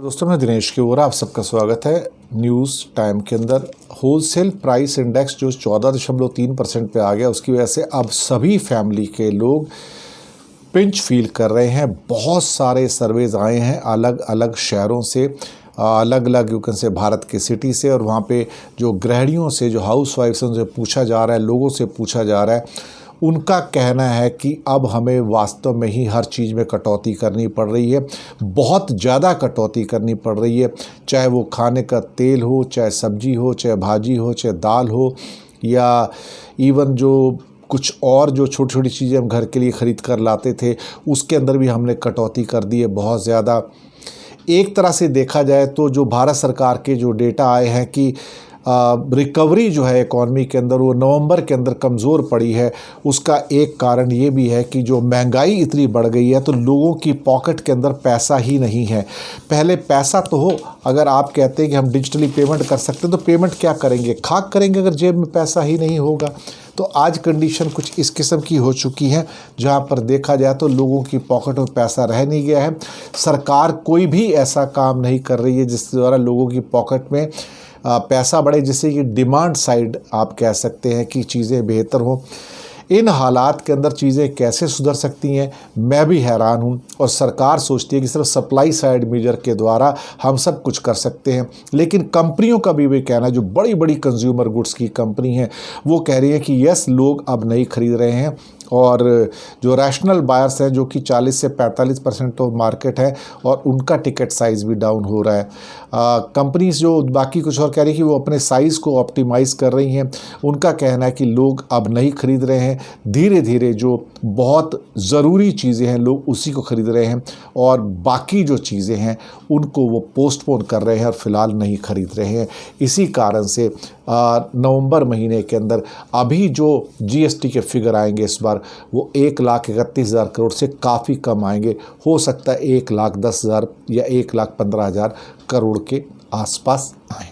दोस्तों, मैं दिनेश के ओर आप सबका स्वागत है न्यूज़ टाइम के अंदर। होलसेल प्राइस इंडेक्स जो 14.3% पे आ गया, उसकी वजह से अब सभी फैमिली के लोग पिंच फील कर रहे हैं। बहुत सारे सर्वेज आए हैं अलग अलग शहरों से, अलग अलग यूकन से, भारत के सिटी से, और वहाँ पे जो गृहिणियों से, जो हाउस वाइफ से, उनसे पूछा जा रहा है, लोगों से पूछा जा रहा है। उनका कहना है कि अब हमें वास्तव में ही हर चीज़ में कटौती करनी पड़ रही है, बहुत ज़्यादा कटौती करनी पड़ रही है। चाहे वो खाने का तेल हो, चाहे सब्जी हो, चाहे भाजी हो, चाहे दाल हो, या इवन जो कुछ और जो छोटी छोटी चीज़ें हम घर के लिए ख़रीद कर लाते थे, उसके अंदर भी हमने कटौती कर दी है बहुत ज़्यादा। एक तरह से देखा जाए तो जो भारत सरकार के जो डेटा आए हैं कि रिकवरी जो है इकॉनमी के अंदर, वो नवंबर के अंदर कमज़ोर पड़ी है। उसका एक कारण ये भी है कि जो महंगाई इतनी बढ़ गई है, तो लोगों की पॉकेट के अंदर पैसा ही नहीं है। पहले पैसा तो हो, अगर आप कहते हैं कि हम डिजिटली पेमेंट कर सकते हैं, तो पेमेंट क्या करेंगे, खाक करेंगे अगर जेब में पैसा ही नहीं होगा। तो आज कंडीशन कुछ इस किस्म की हो चुकी है, जहाँ पर देखा जाए तो लोगों की पॉकेट में पैसा रह नहीं गया है। सरकार कोई भी ऐसा काम नहीं कर रही है जिसके द्वारा लोगों की पॉकेट में पैसा बढ़े, जिससे कि डिमांड साइड आप कह सकते हैं कि चीज़ें बेहतर हों। इन हालात के अंदर चीज़ें कैसे सुधर सकती हैं, मैं भी हैरान हूं। और सरकार सोचती है कि सिर्फ सप्लाई साइड मेजर के द्वारा हम सब कुछ कर सकते हैं, लेकिन कंपनियों का भी कहना है, जो बड़ी बड़ी कंज्यूमर गुड्स की कंपनी हैं, वो कह रही है कि यस, लोग अब नहीं खरीद रहे हैं। और जो रैशनल बायर्स हैं, जो कि 40 से 45% तो मार्केट है, और उनका टिकट साइज़ भी डाउन हो रहा है। कंपनीज जो बाकी कुछ और कह रही है कि वो अपने साइज़ को ऑप्टिमाइज़ कर रही हैं। उनका कहना है कि लोग अब नहीं खरीद रहे हैं, धीरे धीरे जो बहुत ज़रूरी चीज़ें हैं लोग उसी को खरीद रहे हैं, और बाकी जो चीज़ें हैं उनको वो पोस्टपोन कर रहे हैं और फ़िलहाल नहीं खरीद रहे हैं। इसी कारण से नवंबर महीने के अंदर अभी जो जीएसटी के फिगर आएंगे इस बार, वो 1,31,000 करोड़ से काफ़ी कम आएंगे। हो सकता है 1,10,000 या 1,15,000 करोड़ के आसपास आए।